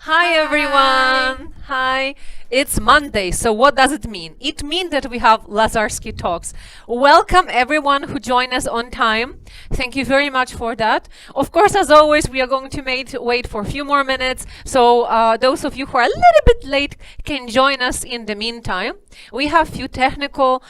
Hi everyone! Hi! It's Monday, so what does it mean? It means that we have Lazarski Talks. Welcome everyone who joined us on time. Thank you very much for that. Of course, as always, we are going to wait for a few more minutes, so those of you who are a little bit late can join us in the meantime. We have a few technical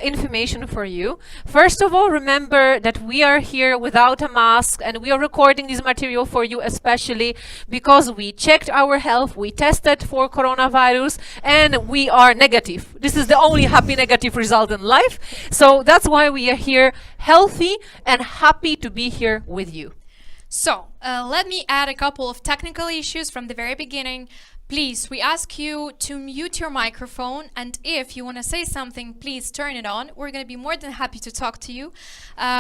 information for you. First of all, remember that we are here without a mask and we are recording this material for you especially because we checked our health, we tested for coronavirus, and we are negative. This is the only happy negative result in life. So that's why we are here healthy and happy to be here with you. So, let me add a couple of technical issues from the very beginning. Please, we ask you to mute your microphone, and if you want to say something, please turn it on. We're going to be more than happy to talk to you.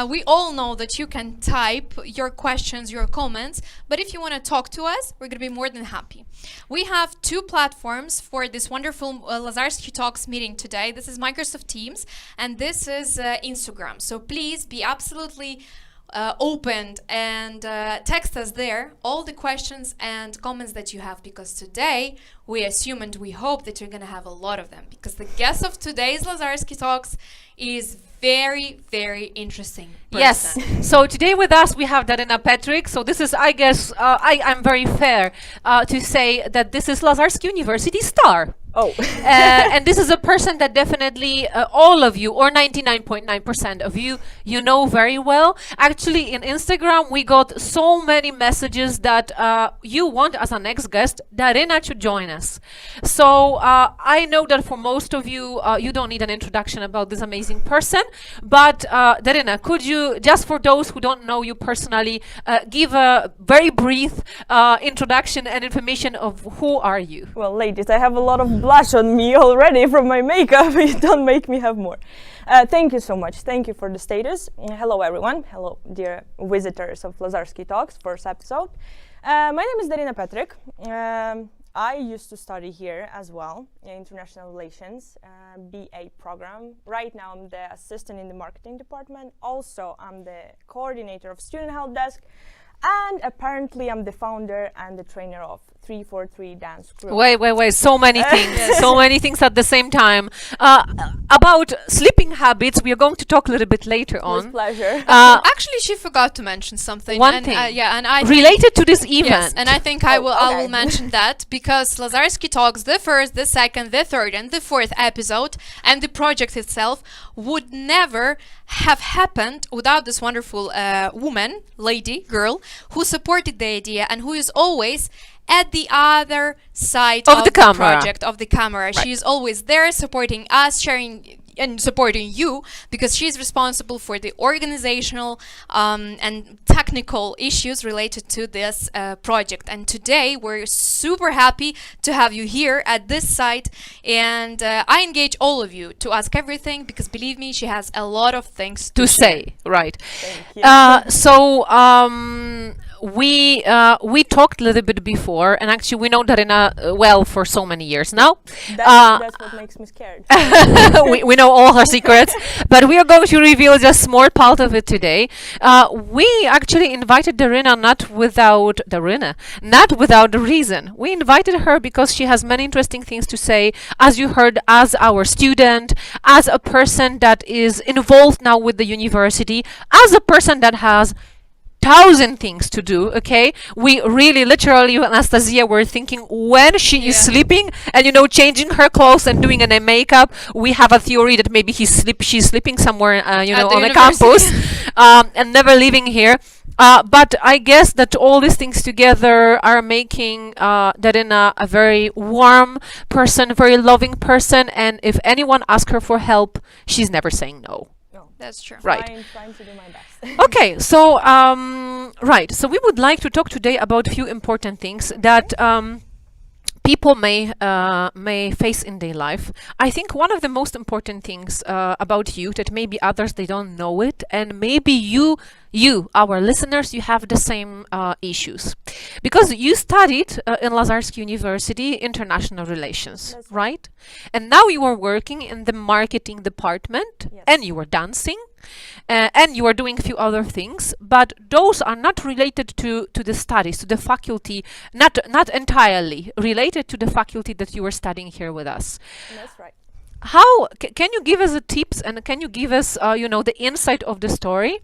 We all know that you can type your questions, your comments, but if you want to talk to us, we're going to be more than happy. We have two platforms for this wonderful Lazarski Talks meeting today. This is Microsoft Teams, and this is Instagram. So please be absolutely opened and text us there all the questions and comments that you have, because today we assume and we hope that you're going to have a lot of them, because the guest of today's Lazarski Talks is very, very interesting person. Yes. So today with us we have Daryna Petryk. So this is, I guess, I'm very fair to say that this is Lazarski University star. Oh. And this is a person that definitely all of you, or 99.9% of you, you know very well. Actually, in Instagram, we got so many messages that you want, as our next guest, Daryna to join us. So I know that for most of you, you don't need an introduction about this amazing person. But Daryna, could you, just for those who don't know you personally, give a very brief introduction and information of who are you? Well, ladies, I have a lot of blush on me already from my makeup. You don't make me have more. Thank you so much. Thank you for the status. Hello, everyone. Hello, dear visitors of Lazarski Talks, first episode. My name is Daryna Petryk. I used to study here as well, in International Relations, BA program. Right now, I'm the assistant in the marketing department. Also, I'm the coordinator of Student Help Desk. And apparently, I'm the founder and the trainer of 343 Dance Group. Wait. So many things. So many things at the same time. About sleeping habits, we are going to talk a little bit later on. With pleasure. Actually, she forgot to mention something. One thing. And I related to this event. Yes, and I think I will mention that, because Lazarski Talks, the first, the second, the third, and the fourth episode, and the project itself would never have happened without this wonderful woman, lady, girl, who supported the idea and who is always at the other side of the project, of the camera. Right. She is always there supporting us, sharing and supporting you, because she's responsible for the organizational and technical issues related to this project. And today we're super happy to have you here at this site, and I engage all of you to ask everything, because believe me, she has a lot of things to say. Right. Thank you. We talked a little bit before, and actually we know Daryna well for so many years now. That's what makes me scared. we know all her secrets, but we are going to reveal just a small part of it today. We actually invited Daryna not without a reason. We invited her because she has many interesting things to say, as you heard, as our student, as a person that is involved now with the university, as a person that has 1,000 things to do. Okay, we really literally, Anastasia, were thinking when she is sleeping and changing her clothes and doing a makeup. We have a theory that maybe she's sleeping somewhere on a campus and never leaving here. But I guess that all these things together are making Daryna a very warm person, very loving person, and if anyone asks her for help, she's never saying no. That's true. Right. Trying to do my best. Okay, so right. So we would like to talk today about a few important things that people may face in their life. I think one of the most important things about you, that maybe others, they don't know it, and maybe you, our listeners, you have the same issues. Because you studied in Lazarski University International Relations, right? And now you are working in the marketing department, and you were dancing. and you are doing a few other things, but those are not related to the studies, to the faculty, not entirely related to the faculty that you are studying here with us. That's right. How can you give us a tips, and can you give us the insight of the story,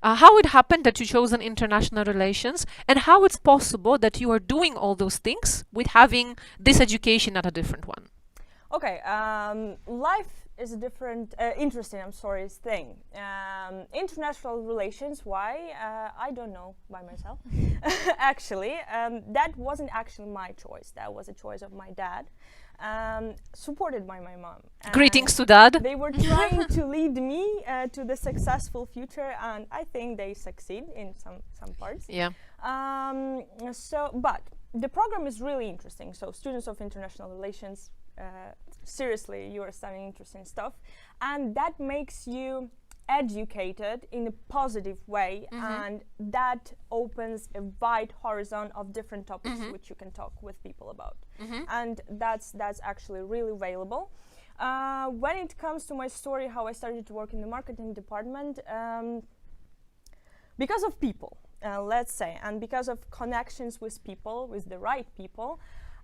how it happened that you chose an international relations, and how it's possible that you are doing all those things with having this education at a different one? Okay, life is a different, interesting, thing. International relations, why? I don't know by myself. Actually, that wasn't actually my choice. That was a choice of my dad, supported by my mom. Greetings to Dad. They were trying to lead me to the successful future, and I think they succeed in some parts. Yeah. But the program is really interesting. So students of international relations, seriously, you are studying interesting stuff, and that makes you educated in a positive way, and that opens a wide horizon of different topics which you can talk with people about, and that's actually really valuable. When it comes to my story, how I started to work in the marketing department, because of people, let's say, and because of connections with people, with the right people.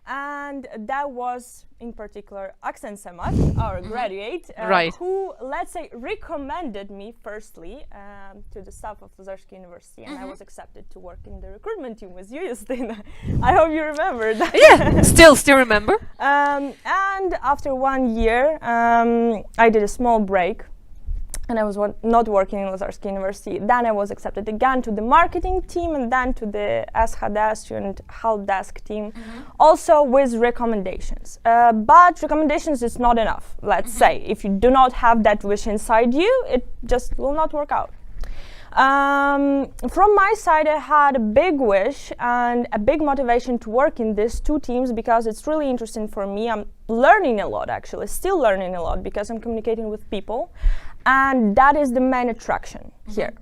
And that was, in particular, Aksen Semat, our graduate, who, let's say, recommended me firstly to the staff of Lazarski University, and I was accepted to work in the recruitment team with you, Justina. I hope you remember that. Yeah, still remember. And after 1 year, I did a small break, and I was not working in Lazarski University. Then I was accepted again to the marketing team, and then to the SHD, student help desk team, also with recommendations. But recommendations is not enough, let's say. If you do not have that wish inside you, it just will not work out. From my side, I had a big wish and a big motivation to work in these two teams because it's really interesting for me. I'm learning a lot, actually, still learning a lot, because I'm communicating with people. And that is the main attraction here.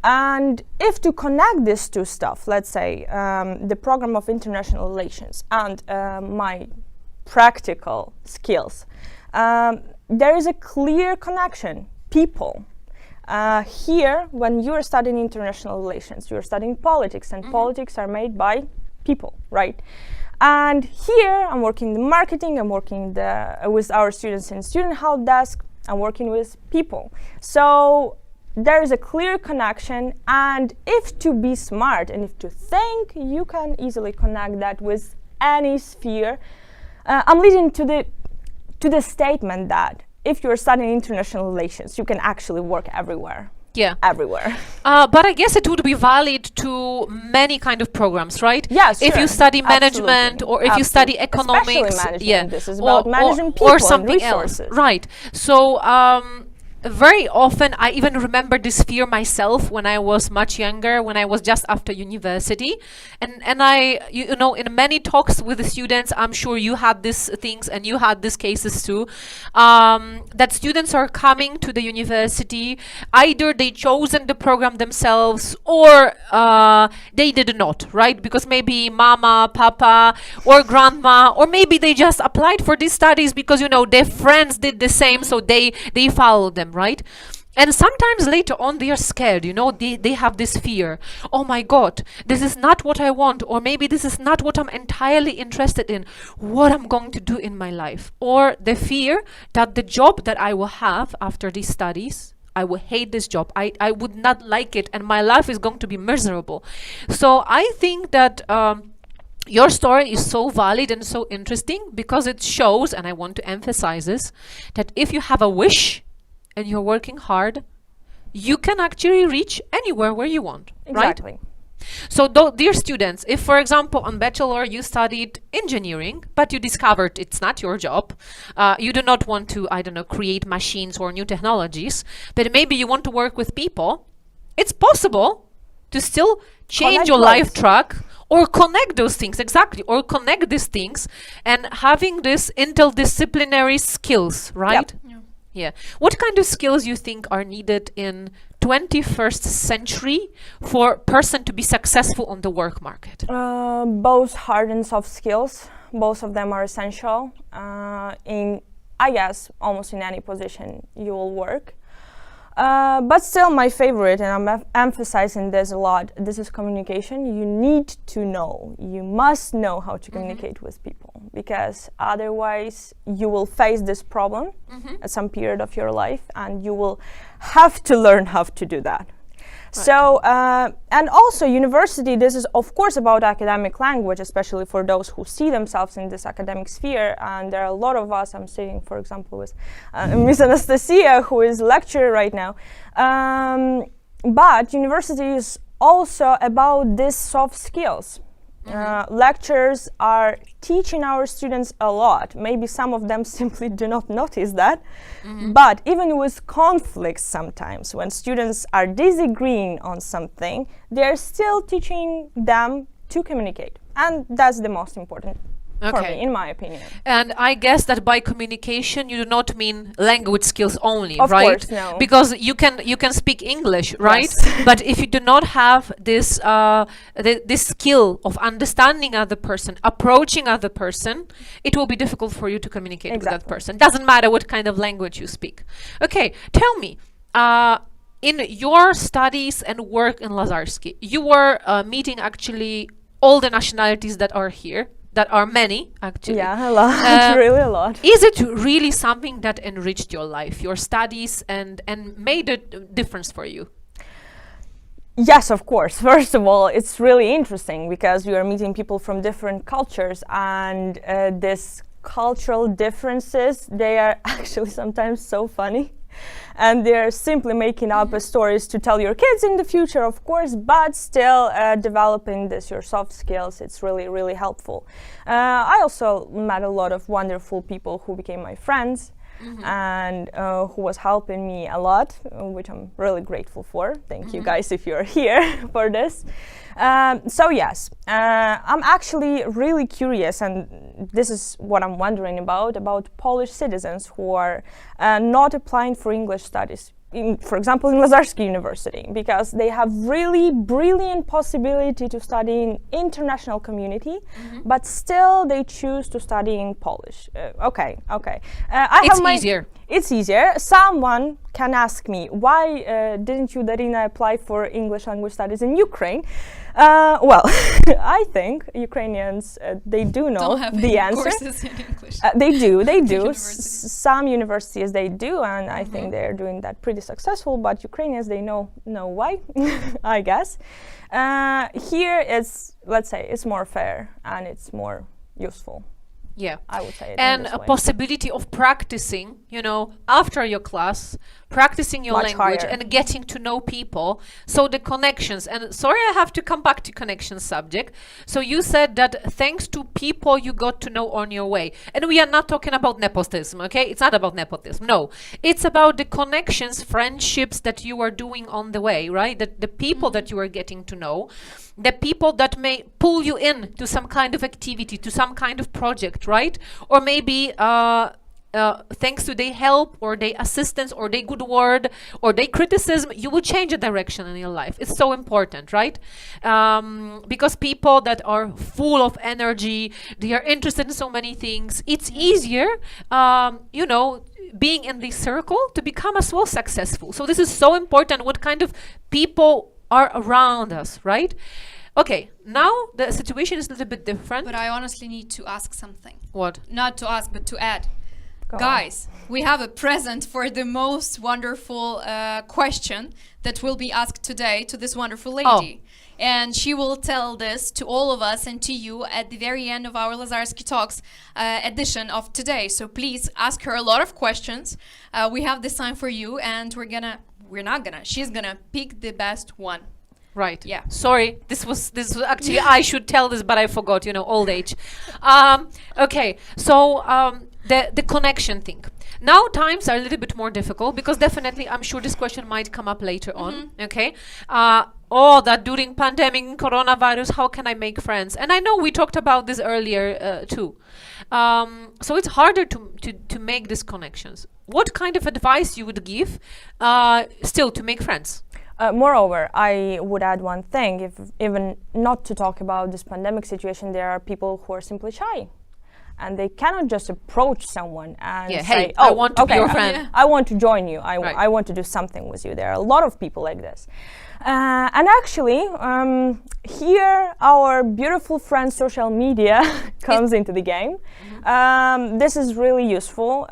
And if to connect these two stuff, let's say the program of international relations and my practical skills, there is a clear connection. People. Here, when you're studying international relations, you're studying politics, and politics are made by people, right? And here, I'm working in the marketing, I'm working with our students in student help desk, I'm working with people. So there is a clear connection, and if to be smart and if to think, you can easily connect that with any sphere. I'm leading to the statement that if you're studying international relations, you can actually work everywhere. Yeah. Everywhere. But I guess it would be valid to many kind of programs, right? Yes, sure. If you study management, or if you study economics, management. This is about managing people or something and resources. else, right? So very often, I even remember this fear myself when I was much younger, when I was just after university, and I, in many talks with the students, I'm sure you had these things and you had these cases too, that students are coming to the university, either they chosen the program themselves or they did not, right? Because maybe mama, papa, or grandma, or maybe they just applied for these studies because their friends did the same, so they followed them. Right? And sometimes later on they are scared, they have this fear. Oh my God, this is not what I want, or maybe this is not what I'm entirely interested in, what I'm going to do in my life. Or the fear that the job that I will have after these studies, I will hate this job, I would not like it, and my life is going to be miserable. So I think that your story is so valid and so interesting because it shows, and I want to emphasize this, that if you have a wish, and you're working hard, you can actually reach anywhere where you want, exactly. Right? So dear students, if for example on bachelor you studied engineering, but you discovered it's not your job, you do not want to, create machines or new technologies, but maybe you want to work with people, it's possible to still change your life track or connect those things, exactly, or connect these things and having this interdisciplinary skills, right? Yep. Yeah. What kind of skills you think are needed in 21st century for a person to be successful on the work market? Both hard and soft skills. Both of them are essential in, I guess, almost in any position you will work. But still my favorite, and I'm emphasizing this a lot, this is communication. You need to know, you must know how to communicate with people, because otherwise you will face this problem at some period of your life, and you will have to learn how to do that. So, and also university, this is of course about academic language, especially for those who see themselves in this academic sphere. And there are a lot of us, I'm sitting for example with Miss Anastasia, who is lecturer right now. But university is also about these soft skills. Lecturers are teaching our students a lot. Maybe some of them simply do not notice that. But even with conflicts sometimes, when students are disagreeing on something, they're still teaching them to communicate. And that's the most important for me, in my opinion. And I guess that by communication you do not mean language skills only, Of right? course, no. Because you can speak English, right? Yes. But if you do not have this this skill of understanding other person, approaching other person, it will be difficult for you to communicate with that person. Doesn't matter what kind of language you speak. Okay, tell me. In your studies and work in Lazarski, you were meeting actually all the nationalities that are here. That are many, actually. Yeah, a lot, really a lot. Is it really something that enriched your life, your studies, and made a difference for you? Yes, of course. First of all, it's really interesting because you are meeting people from different cultures, and these cultural differences, they are actually sometimes so funny. And they're simply making up stories to tell your kids in the future, of course, but still developing your soft skills, it's really, really helpful. I also met a lot of wonderful people who became my friends and who was helping me a lot, which I'm really grateful for. Thank you guys if you're here for this. So yes, I'm actually really curious, and this is what I'm wondering about Polish citizens who are not applying for English studies, for example, in Lazarski University, because they have really brilliant possibility to study in international community, but still they choose to study in Polish. Okay. It's easier. Someone can ask me, why didn't you, Daryna, apply for English language studies in Ukraine? Well, I think Ukrainians, they do know the answer. Courses in English. They do. Universities. Some universities they do, and I think they're doing that pretty successful. But Ukrainians, they know why, I guess. Here it's, let's say, it's more fair and it's more useful. Yeah, I would say it and in this a way. possibility of practicing, after your class, practicing your Much language higher. and getting to know people. So the connections, and sorry, I have to come back to connection subject. So you said that thanks to people you got to know on your way, and we are not talking about nepotism, okay? It's not about nepotism, no. It's about the connections, friendships that you are doing on the way, right? The people that you are getting to know, the people that may pull you in to some kind of activity, to some kind of project, right? Or maybe thanks to their help or their assistance or their good word or their criticism, you will change a direction in your life. It's so important, right? Because people that are full of energy, they are interested in so many things. It's easier, being in this circle to become as well successful. So this is so important, what kind of people are around us, right? Okay, now the situation is a little bit different. But I honestly need to ask something. What? Not to ask, but to add. Go on. Guys, we have a present for the most wonderful question that will be asked today to this wonderful lady. And she will tell this to all of us and to you at the very end of our Lazarski Talks edition of today. So please ask her a lot of questions. We have this time for you, and she's gonna pick the best one. Right. Yeah. Sorry, this was actually I should tell this, but I forgot. Old age. Okay. So the connection thing. Now times are a little bit more difficult because definitely I'm sure this question might come up later on. Okay. That during pandemic, coronavirus, how can I make friends? And I know we talked about this earlier too. So it's harder to make these connections. What kind of advice you would give still to make friends? Moreover, I would add one thing, if even not to talk about this pandemic situation, there are people who are simply shy. and they cannot just approach someone and Yeah, say, hey, I want to be your friend. Yeah. I want to join you. Right. I want to do something with you. There are a lot of people like this. And actually, here our beautiful friend social media comes into the game. This is really useful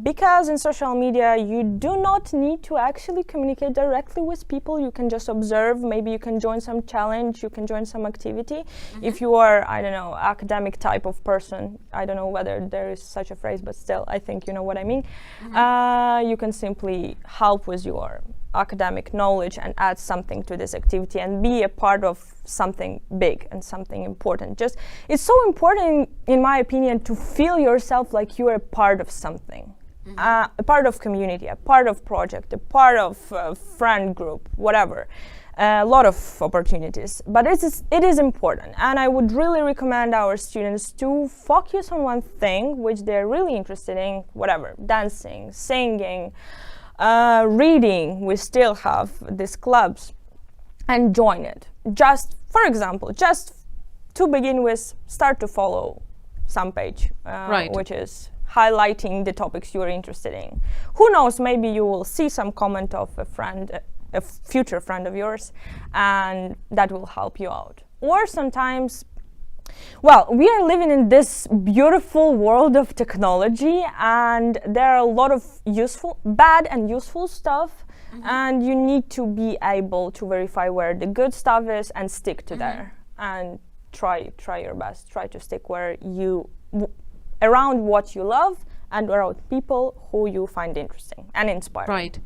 because in social media you do not need to actually communicate directly with people. You can just observe. Maybe you can join some challenge. You can join some activity. If you are, I don't know, academic type of person, I don't know whether there is such a phrase, but still, I think you know what I mean. You can simply help with your academic knowledge and add something to this activity and be a part of something big and something important. Just it's so important in my opinion to feel yourself like you're a part of something, a part of community, a part of project, a part of friend group, whatever. A lot of opportunities, but it is important, and I would really recommend our students to focus on one thing which they're really interested in, whatever, dancing, singing, reading. We still have these clubs, and join it. Just, for example, just to begin with, start to follow some page, Right. which is highlighting the topics you're interested in. Who knows, maybe you will see some comment of a friend, a future friend of yours, and that will help you out. Or sometimes, well, we are living in this beautiful world of technology, and there are a lot of bad and useful stuff, and you need to be able to verify where the good stuff is and stick to there, and try your best. Try to stick where around what you love and around people who you find interesting and inspiring. Right.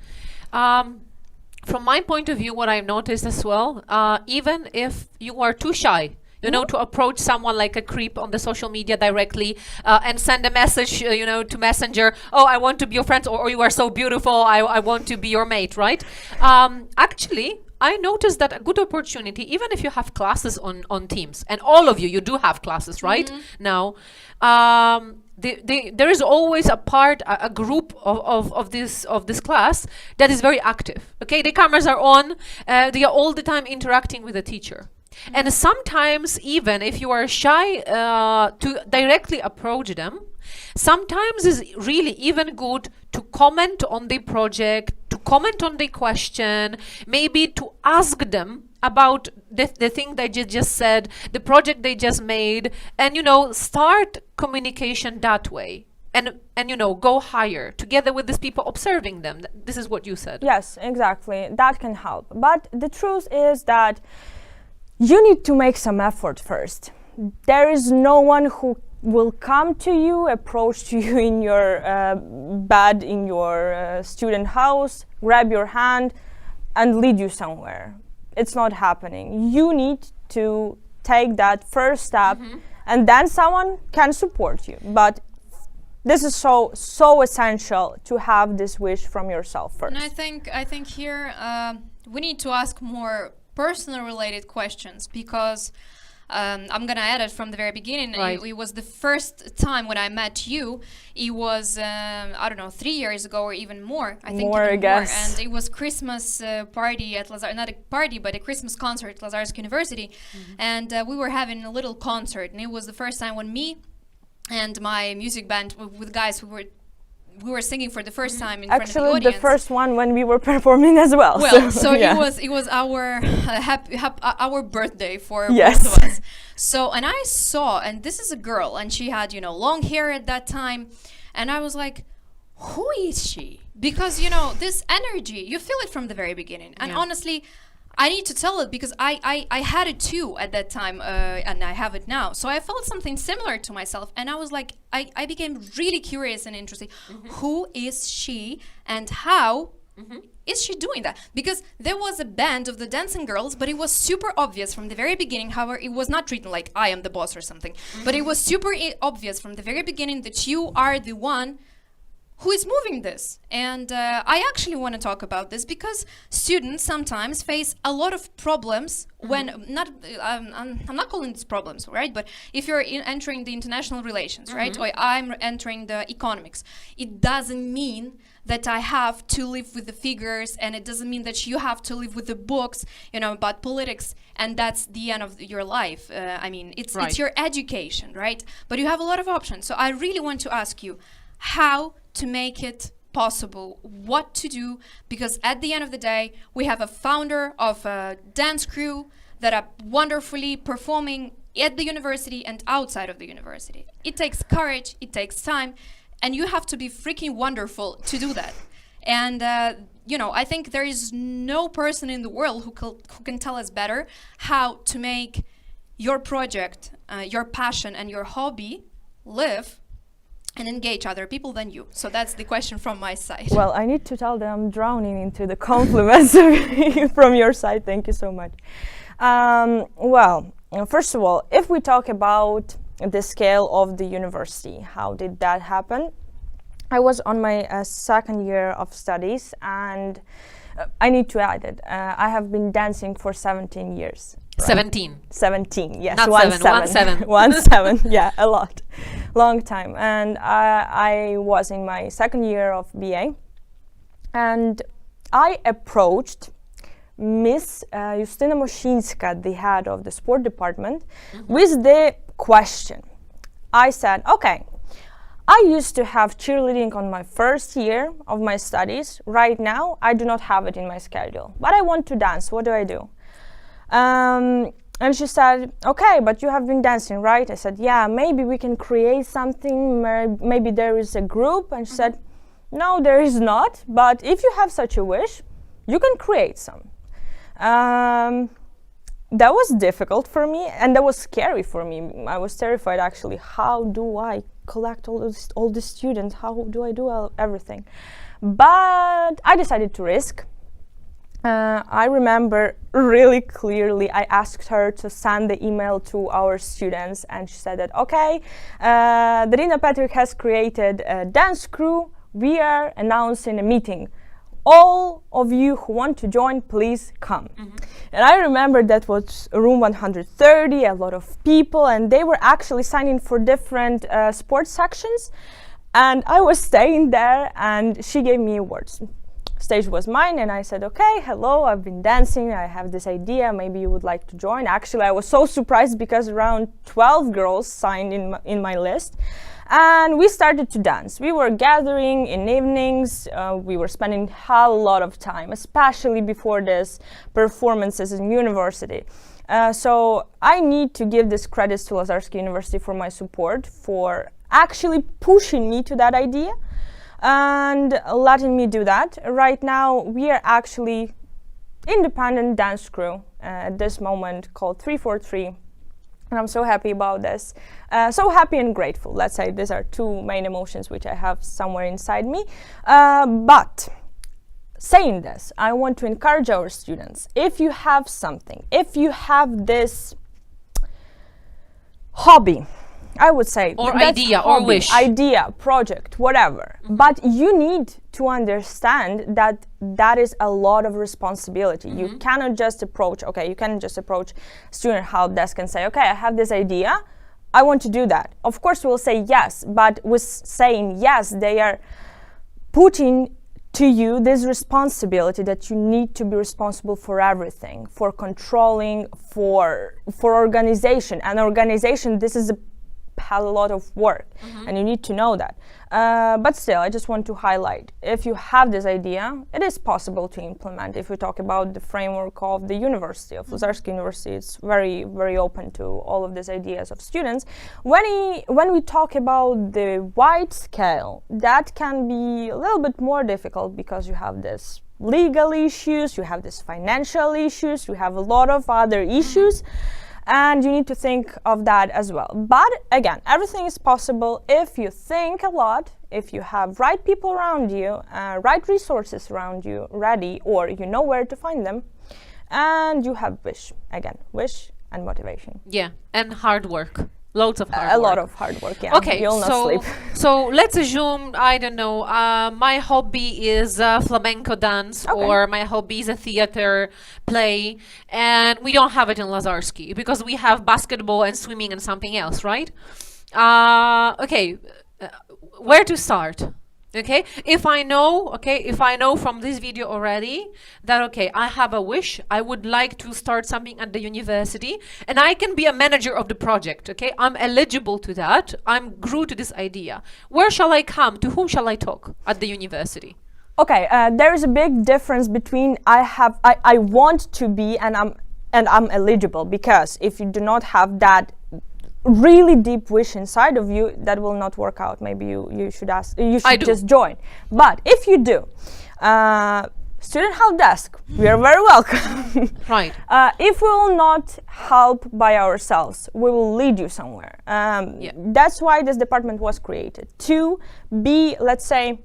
From my point of view, what I've noticed as well, even if you are too shy, you know, to approach someone like a creep on the social media directly and send a message, you know, to Messenger, oh, I want to be your friend, or you are so beautiful, I want to be your mate, right? Actually, I noticed that a good opportunity, even if you have classes on Teams, and all of you do have classes, right? Now, there is always a group of this class that is very active. Okay, the cameras are on. They are all the time interacting with the teacher. And sometimes, even if you are shy to directly approach them, sometimes it's really even good to comment on the project, to comment on the question, maybe to ask them about the thing they just said, the project they just made, and, you know, start communication that way. And you know, go higher together with these people, observing them. This is what you said. Yes, exactly. That can help. But the truth is that you need to make some effort first. There is no one who will come to you, approach to you in your bed, in your student house, grab your hand and lead you somewhere. It's not happening. You need to take that first step, and then someone can support you. But this is so essential to have this wish from yourself first. And I think here we need to ask more personal related questions, because I'm gonna add it from the very beginning. Right. It was the first time when I met you. It was I don't know, 3 years ago or even more. I think More, even I guess. more. And it was Christmas party at not a party, but a Christmas concert at Lazarski University, and we were having a little concert, and it was the first time when me and my music band with guys we were singing for the first time in front of the Actually, audience. the first one when we were performing as well. Well, so yeah. it was our our birthday for Yes. both of us. So, and I saw, and this is a girl, and she had, you know, long hair at that time, and I was like, who is she? Because, you know, this energy, you feel it from the very beginning. And Yeah. honestly, I need to tell it because I had it too at that time, and I have it now. So I felt something similar to myself, and I was like, I became really curious and interested. Who is she, and how is she doing that? Because there was a band of the dancing girls, but it was super obvious from the very beginning. However, it was not treated like I am the boss or something, but it was super obvious from the very beginning that you are the one who is moving this. And I actually want to talk about this because students sometimes face a lot of problems when I'm not calling these problems, right? But if you're entering the international relations, right? Or I'm entering the economics, it doesn't mean that I have to live with the figures, and it doesn't mean that you have to live with the books, you know, about politics, and that's the end of your life. I mean, it's your education, right? But you have a lot of options. So I really want to ask you how to make it possible, what to do, because at the end of the day, we have a founder of a dance crew that are wonderfully performing at the university and outside of the university. It takes courage, it takes time, and you have to be freaking wonderful to do that. And you know, I think there is no person in the world who can tell us better how to make your project, your passion and your hobby live and engage other people than you. So that's the question from my side. Well, I need to tell them I'm drowning into the compliments from your side. Thank you so much. Well, first of all, if we talk about the scale of the university, how did that happen? I was on my second year of studies, and I need to add it. I have been dancing for 17 years. Right? 17, yes. Not one 7. 17, yeah, a lot. Long time. And I was in my second year of BA, and I approached Miss Justyna Moszinska, the head of the sport department, with the question. I said, okay, I used to have cheerleading on my first year of my studies. Right now, I do not have it in my schedule, but I want to dance. What do I do? And she said, okay, but you have been dancing, right? I said, yeah, maybe we can create something. Maybe there is a group. And she said, no, there is not. But if you have such a wish, you can create some. That was difficult for me, and that was scary for me. I was terrified, actually. How do I collect all the students? How do I do everything? But I decided to risk. I remember really clearly I asked her to send the email to our students, and she said that, okay, Daryna Petryk has created a dance crew. We are announcing a meeting. All of you who want to join, please come. And I remember that was room 130, a lot of people, and they were actually signing for different sports sections. And I was staying there, and she gave me awards. Stage was mine, and I said, okay, hello, I've been dancing, I have this idea, maybe you would like to join. Actually, I was so surprised because around 12 girls signed in my list. And we started to dance. We were gathering in evenings. We were spending a lot of time, especially before this performances in university. So I need to give this credits to Lazarski University for my support, for actually pushing me to that idea and letting me do that. Right now, we are actually independent dance crew at this moment called 343. And I'm so happy about this. So happy and grateful. Let's say these are two main emotions which I have somewhere inside me. But saying this, I want to encourage our students. If you have something, if you have this hobby, I would say, or idea, hobby, or wish, idea, project, whatever. But you need to understand that that is a lot of responsibility. You cannot just approach, okay, you cannot just approach student help desk and say, okay, I have this idea, I want to do that. Of course, we'll say yes, but with saying yes, they are putting to you this responsibility that you need to be responsible for everything, for controlling, for organization. And organization, this is a lot of work, and you need to know that. But still, I just want to highlight, if you have this idea, it is possible to implement. If we talk about the framework of the university, of Lazarski University, it's very, very open to all of these ideas of students. When we talk about the wide scale, that can be a little bit more difficult because you have this legal issues, you have this financial issues, you have a lot of other issues. And you need to think of that as well. But again, everything is possible if you think a lot, if you have right people around you, right resources around you ready, or you know where to find them, and you have wish. Again, wish and motivation. Yeah, and hard work. Loads of hard A work. lot of hard work, yeah. Okay, You'll not so sleep. so let's assume, I don't know, my hobby is flamenco dance, Okay. or my hobby is a theater play, and we don't have it in Lazarski because we have basketball and swimming and something else, right? Okay, where to start? Okay, if I know from this video already that, okay, I have a wish, I would like to start something at the university, and I can be a manager of the project, okay, I'm eligible to that, I'm grew to this idea. Where shall I come? To whom shall I talk at the university? Okay, there is a big difference between I want to be and I'm eligible, because if you do not have that really deep wish inside of you, that will not work out. Maybe you should just join. But if you do, student help desk, we are very welcome. Right. If we will not help by ourselves, we will lead you somewhere. That's why this department was created, to be, let's say,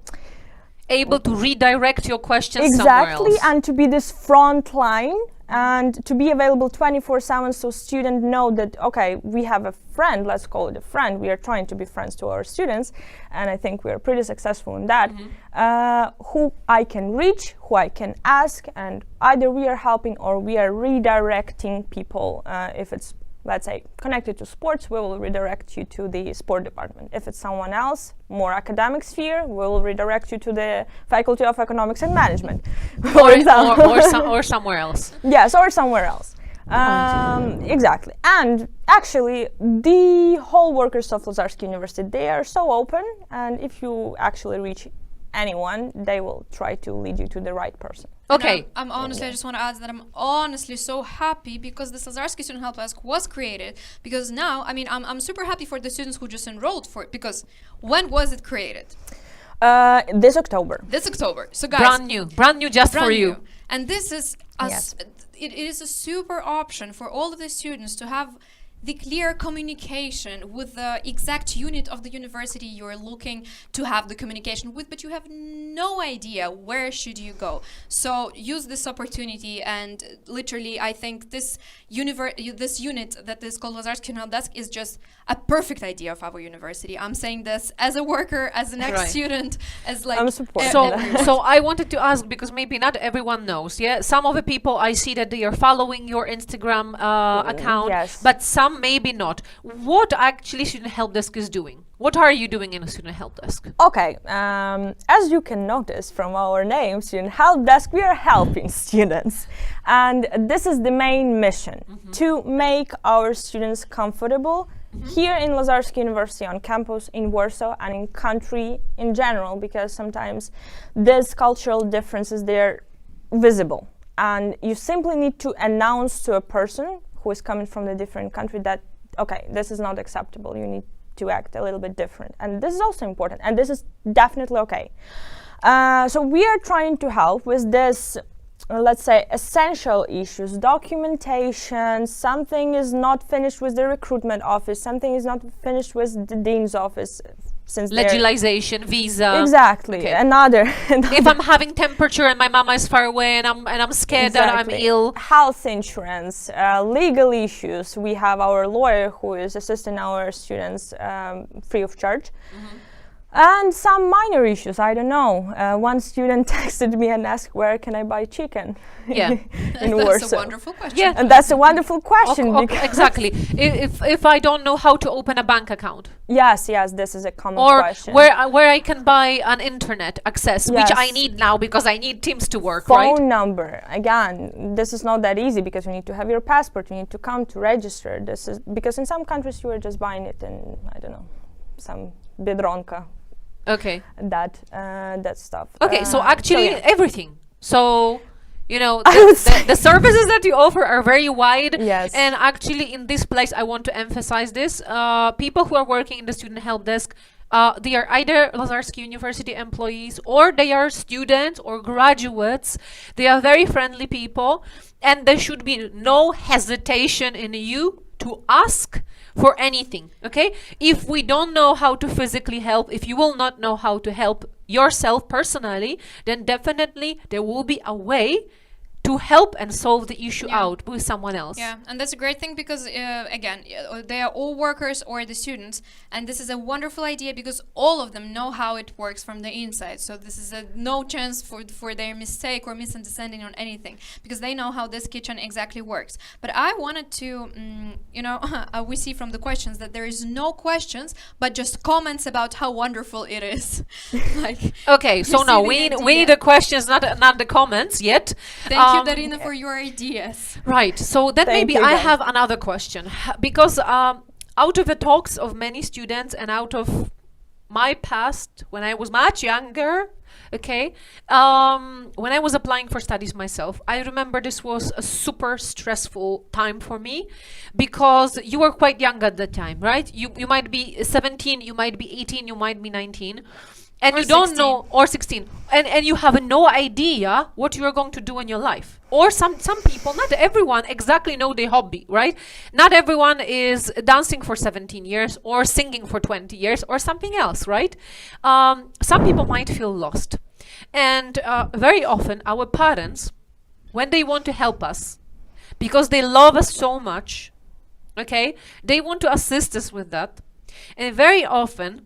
Able to redirect your questions exactly, somewhere else. and to be this front line and to be available 24/7, so students know that, okay, we have a friend, let's call it a friend, we are trying to be friends to our students, and I think we are pretty successful in that, who I can reach, who I can ask, and either we are helping or we are redirecting people. If it's, let's say, connected to sports, we will redirect you to the sport department. If it's someone else, more academic sphere, we will redirect you to the Faculty of Economics and Management, for example. Or somewhere else. Yes, or somewhere else. Exactly. And actually, the whole workers of Lazarski University, they are so open, and if you actually reach anyone, they will try to lead you to the right person. Okay. I'm honestly, I just want to add that I'm honestly so happy because the Lazarski Student Help Desk was created, because now, I mean, I'm super happy for the students who just enrolled for it, because when was it created? This October. This October. So guys, brand new just for brand you. new. And this is it is a super option for all of the students to have the clear communication with the exact unit of the university you're looking to have the communication with, but you have no idea where should you go. So use this opportunity, and literally I think this unit that is called Lazarski Help Desk is just a perfect idea of our university. I'm saying this as a worker, as an ex-student, as like I'm supporting So I wanted to ask, because maybe not everyone knows, some of the people I see that they are following your Instagram account, yes. but some maybe not. What actually Student Help Desk is doing? What are you doing in a Student Help Desk? Okay, as you can notice from our name, Student Help Desk, we are helping students. And this is the main mission, to make our students comfortable here in Lazarski University on campus, in Warsaw, and in country in general, because sometimes these cultural differences, they're visible. And you simply need to announce to a person who is coming from a different country that, okay, this is not acceptable, you need to act a little bit different. And this is also important, and this is definitely okay. So we are trying to help with this, let's say, essential issues, documentation, something is not finished with the recruitment office, something is not finished with the dean's office. Since Legalization, visa. Exactly. Okay. Another. If I'm having temperature and my mama is far away and I'm scared that I'm ill. Health insurance, legal issues. We have our lawyer who is assisting our students free of charge. And some minor issues, I don't know. One student texted me and asked, where can I buy chicken? Yeah. in that's Warsaw. a wonderful question. Yeah. And that's a wonderful question. Exactly. If I don't know how to open a bank account. Yes, this is a common Or question. where I can buy an internet access, which I Yes. need now because I need Teams to work, Phone right? number. Again, this is not that easy because you need to have your passport, you need to come to register. This is because in some countries you are just buying it in, I don't know, some Biedronka, Okay. that stuff. Okay, so actually yeah. everything. So, you know, I would say- the services that you offer are very wide. Yes. And actually in this place, I want to emphasize this. People who are working in the Student Help Desk, they are either Lazarski University employees, or they are students or graduates. They are very friendly people, and there should be no hesitation in you to ask for anything, okay? If we don't know how to physically help, if you will not know how to help yourself personally, then definitely there will be a way to help and solve the issue Yeah. out with someone else. Yeah, and that's a great thing because again, they are all workers or the students, and this is a wonderful idea because all of them know how it works from the inside. So this is no chance for their mistake or misunderstanding on anything because they know how this kitchen exactly works. But I wanted to, we see from the questions that there is no questions, but just comments about how wonderful it is. Like, Okay, so now we receiving need idea. the questions, not the comments yet. Thank you, Daryna, for your ideas. Right. So then Thank maybe you, I guys. have another question because out of the talks of many students and out of my past when I was much younger, okay, when I was applying for studies myself, I remember this was a super stressful time for me because you were quite young at that time, right? You might be 17, you might be 18, you might be 19. And Or you don't 16. know, or 16, and you have no idea what you are going to do in your life. Or some people, not everyone exactly know their hobby, right? Not everyone is dancing for 17 years or singing for 20 years or something else, right? Some people might feel lost. And very often our parents, when they want to help us, because they love us so much, okay, they want to assist us with that. And very often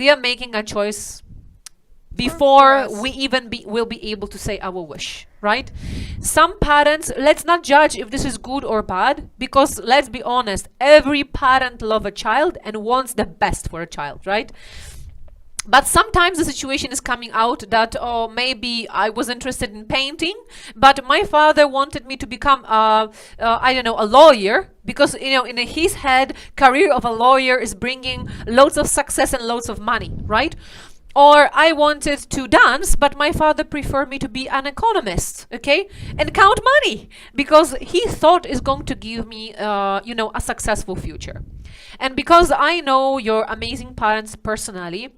they are making a choice before us. we even will be able to say our wish, right? Some parents, let's not judge if this is good or bad, because let's be honest, every parent loves a child and wants the best for a child, right? But sometimes the situation is coming out that, oh, maybe I was interested in painting, but my father wanted me to become, I don't know, a lawyer, because, in his head, career of a lawyer is bringing loads of success and loads of money, right? Or I wanted to dance, but my father preferred me to be an economist, okay? And count money, because he thought it's going to give me, a successful future. And because I know your amazing parents personally,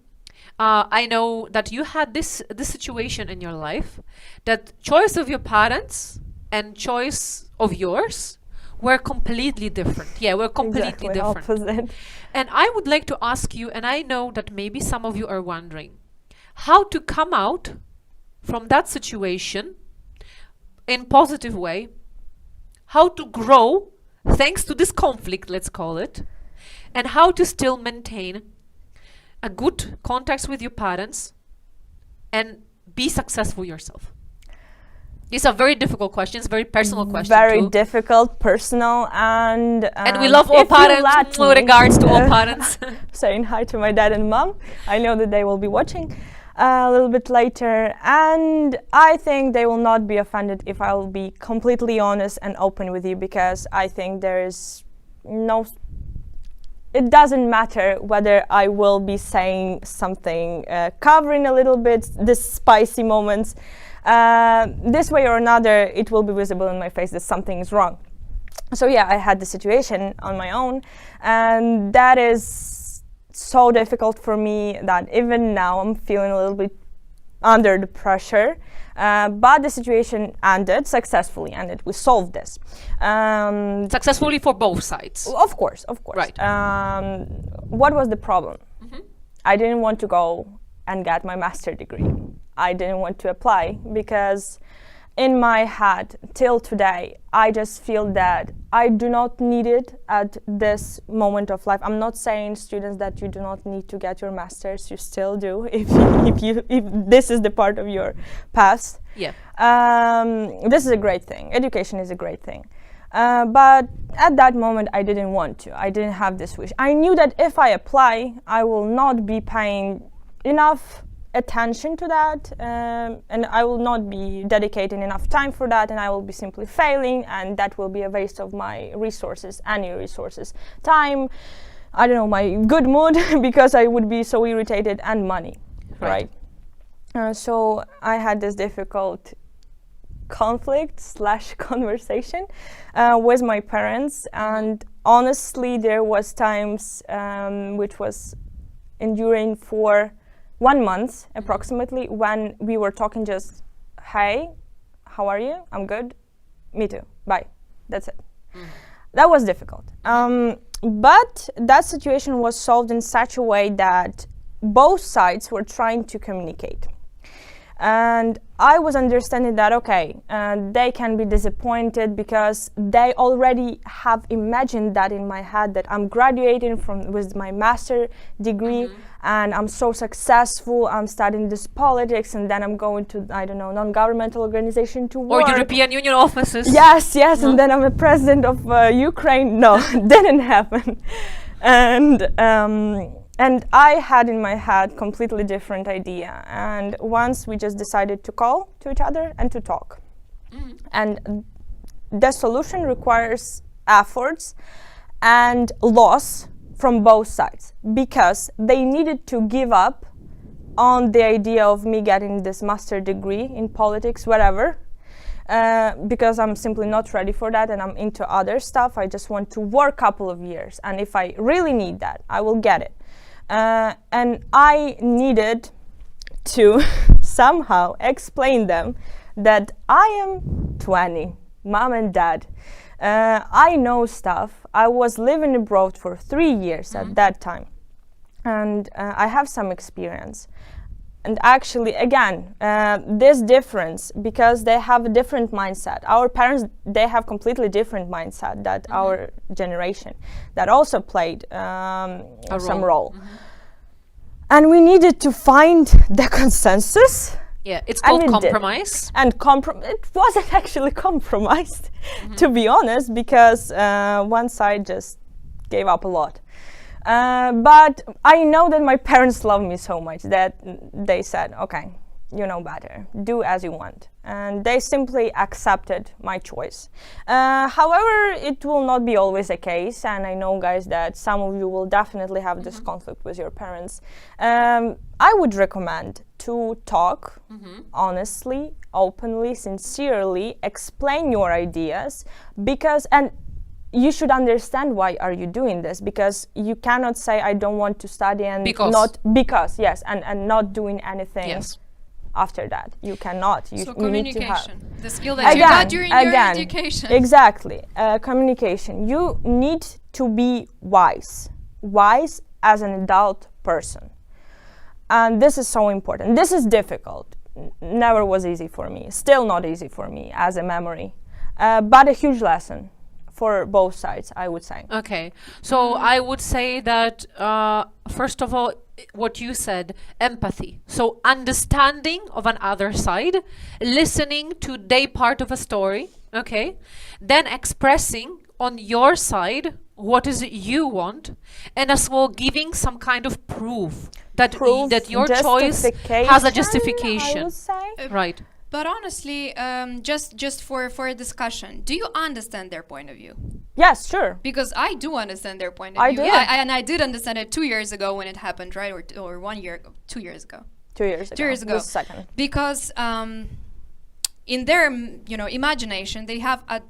I know that you had this situation in your life, that choice of your parents and choice of yours were completely different. Yeah, we're completely Exactly different. opposite. And I would like to ask you, and I know that maybe some of you are wondering, how to come out from that situation in positive way, how to grow thanks to this conflict, let's call it, and how to still maintain a good contacts with your parents and be successful yourself. These are very difficult questions, very personal questions. Very too. difficult, personal, and And we love all if you parents. let With me, regards to all parents. saying hi to my dad and mom. I know that they will be watching a little bit later, and I think they will not be offended if I'll be completely honest and open with you, because I think there is no. It doesn't matter whether I will be saying something, covering a little bit this spicy moments. This way or another, it will be visible in my face that something is wrong. So yeah, I had the situation on my own, and that is so difficult for me that even now I'm feeling a little bit under the pressure. But the situation successfully ended. We solved this. Successfully for both sides. Of course. Right. What was the problem? I didn't want to go and get my master's degree. I didn't want to apply because in my head till today, I just feel that I do not need it at this moment of life. I'm not saying, students, that you do not need to get your master's. You still do if this is the part of your past. Yeah. This is a great thing. Education is a great thing. But at that moment, I didn't want to. I didn't have this wish. I knew that if I apply, I will not be paying enough attention to that, and I will not be dedicating enough time for that, and I will be simply failing, and that will be a waste of my resources, any resources, time, I don't know, my good mood, because I would be so irritated, and money, right? So I had this difficult conflict/conversation with my parents, and honestly there was times which was enduring for 1 month approximately, when we were talking just, hey, how are you? I'm good. Me too. Bye. That's it. That was difficult. But that situation was solved in such a way that both sides were trying to communicate. And I was understanding that, okay, they can be disappointed because they already have imagined that in my head, that I'm graduating with my master degree and I'm so successful, I'm studying this politics, and then I'm going to, I don't know, non-governmental organization to work. Or European Union offices. Yes, and then I'm a president of Ukraine. No, didn't happen. And I had in my head completely different idea. And once we just decided to call to each other and to talk. And the solution requires efforts and loss from both sides, because they needed to give up on the idea of me getting this master degree in politics, whatever, because I'm simply not ready for that and I'm into other stuff. I just want to work a couple of years, and if I really need that, I will get it. And I needed to somehow explain them that I am 20, mom and dad. I know stuff. I was living abroad for 3 years at that time, and I have some experience. And actually, again, this difference, because they have a different mindset. Our parents, they have completely different mindset that our generation, that also played some role. And we needed to find the consensus. Yeah, it's called compromise. And it wasn't actually compromised, to be honest, because one side just gave up a lot. But I know that my parents love me so much that they said, okay, you know better, do as you want. And they simply accepted my choice. However, it will not be always the case, and I know, guys, that some of you will definitely have this conflict with your parents. I would recommend to talk honestly, openly, sincerely, explain your ideas, because, and you should understand why are you doing this, because you cannot say I don't want to study and and not doing anything after that. You cannot. So you need to have communication, the skill that you got during your education. Exactly, communication. You need to be wise as an adult person, and this is so important. This is difficult. Never was easy for me. Still not easy for me as a memory, but a huge lesson for both sides, I would say. Okay, so I would say that first of all, what you said, empathy. So understanding of another side, listening to their part of a story, okay? Then expressing on your side what is it you want, and as well giving some kind of proof that your choice has a justification. I would say. Right. But honestly, just for a discussion, do you understand their point of view? Yes, sure. Because I do understand their point of view. I do. And I did understand it 2 years ago when it happened, right? Or 1 year ago, 2 years ago. 2 years ago. 2 years ago. The second. Because in their imagination, they have a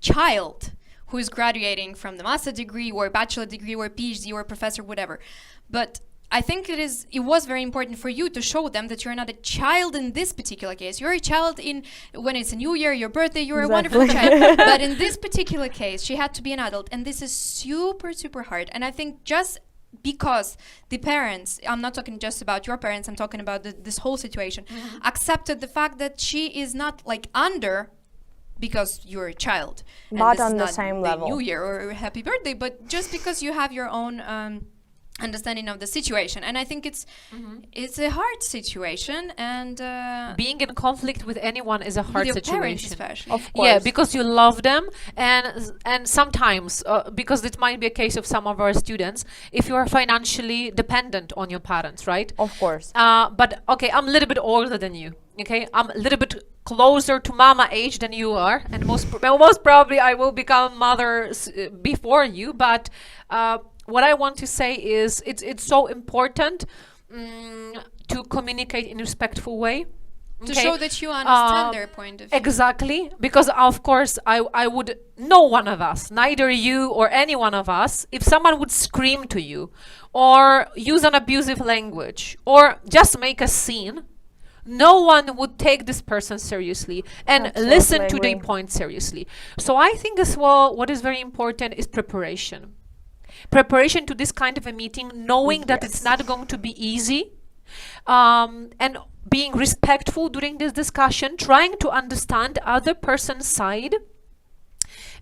child who is graduating from the master degree or bachelor degree or PhD or professor, whatever. But I think it was very important for you to show them that you're not a child in this particular case. You're a child when it's a new year, your birthday, you're a wonderful child. But in this particular case, she had to be an adult. And this is super, super hard. And I think just because the parents, I'm not talking just about your parents, I'm talking about this whole situation, accepted the fact that she is not like under because you're a child. But on the same level. New Year or happy birthday, but just because you have your own understanding of the situation. And I think it's a hard situation, and being in conflict with anyone is a hard with your situation, parents especially. Of course. Yeah, because you love them, and sometimes because it might be a case of some of our students, if you are financially dependent on your parents, right? Of course. But okay, I'm a little bit older than you. Okay, I'm a little bit closer to mama age than you are, and most probably I will become mother before you. But what I want to say is it's so important to communicate in a respectful way. To show that you understand their point of view. Exactly, because of course I would, no one of us, neither you or any one of us, if someone would scream to you or use an abusive language or just make a scene, no one would take this person seriously and listen to their point seriously. So I think as well, what is very important is preparation. Preparation to this kind of a meeting, knowing that it's not going to be easy. And being respectful during this discussion, trying to understand other person's side,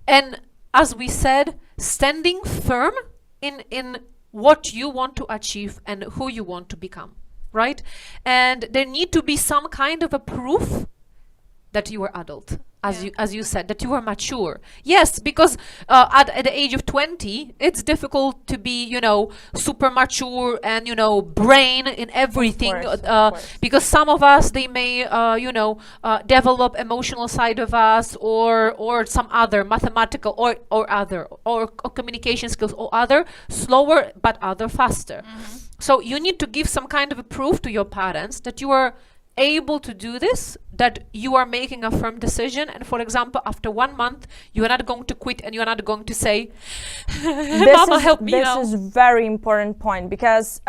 and as we said, standing firm in what you want to achieve and who you want to become, right? And there need to be some kind of a proof that you are adult, as you said, that you are mature. Yes, because at the age of 20, it's difficult to be, super mature and, brain in everything. Of course. Because some of us, they may, develop emotional side of us, or some other mathematical or communication skills, or other slower, but other faster. So you need to give some kind of a proof to your parents that you are able to do this, that you are making a firm decision, and for example, after 1 month, you are not going to quit and you are not going to say, "Mama, help me now." This is very important point, because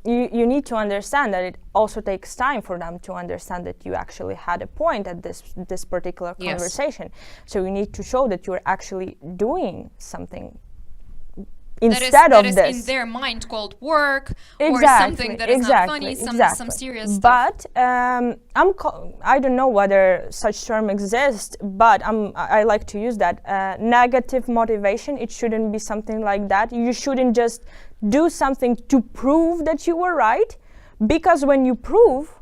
you need to understand that it also takes time for them to understand that you actually had a point at this particular conversation. So you need to show that you're actually doing something instead of that this. is in their mind called work, or something that is not funny, some serious stuff. But I don't know whether such term exists, but I like to use that. Negative motivation, it shouldn't be something like that. You shouldn't just do something to prove that you were right, because when you prove,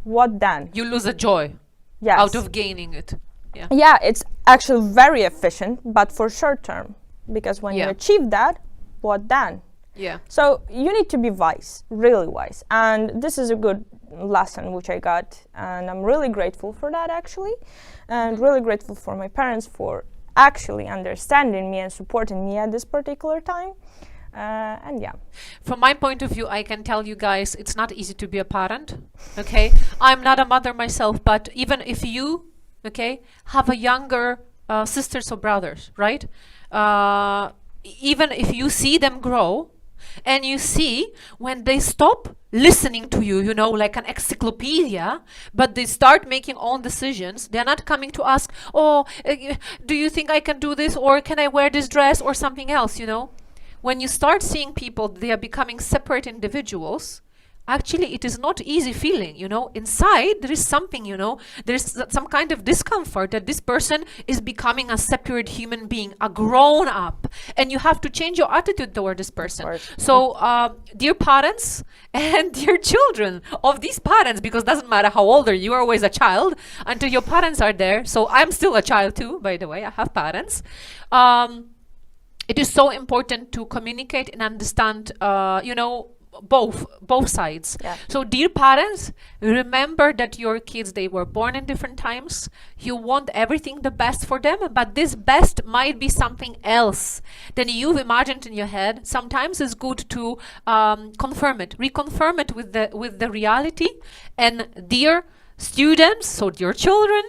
what then? You lose a joy out of gaining it. Yeah, it's actually very efficient, but for short term, because when you achieve that, what then? So you need to be wise, really wise. And this is a good lesson which I got, and I'm really grateful for that, actually, and really grateful for my parents for actually understanding me and supporting me at this particular time. And from my point of view, I can tell you guys, it's not easy to be a parent. Okay, I'm not a mother myself, but even if you have a younger sisters or brothers, right? Even if you see them grow, and you see when they stop listening to you, like an encyclopedia, but they start making own decisions. They're not coming to ask, do you think I can do this, or can I wear this dress, or something else, When you start seeing people, they are becoming separate individuals. Actually, it is not easy feeling, inside there is something, there's some kind of discomfort that this person is becoming a separate human being, a grown up, and you have to change your attitude toward this person. So dear parents and dear children of these parents, because it doesn't matter how old you are always a child until your parents are there. So I'm still a child too, by the way, I have parents. It is so important to communicate and understand, both sides. So dear parents, remember that your kids, they were born in different times. You want everything the best for them, but this best might be something else than you've imagined in your head. Sometimes it's good to reconfirm it with the reality. And dear students, so dear children,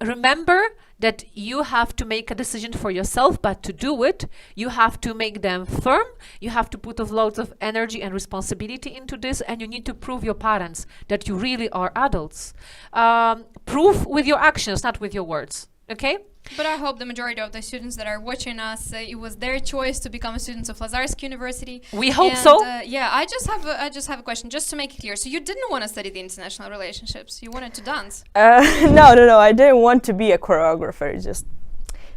remember that you have to make a decision for yourself, but to do it, you have to make them firm. You have to put loads of energy and responsibility into this, and you need to prove your parents that you really are adults. Prove with your actions, not with your words. Okay? But I hope the majority of the students that are watching us, it was their choice to become students of Lazarski University. We hope so. I just have a question, just to make it clear. So you didn't want to study the international relationships. You wanted to dance. No. I didn't want to be a choreographer. It just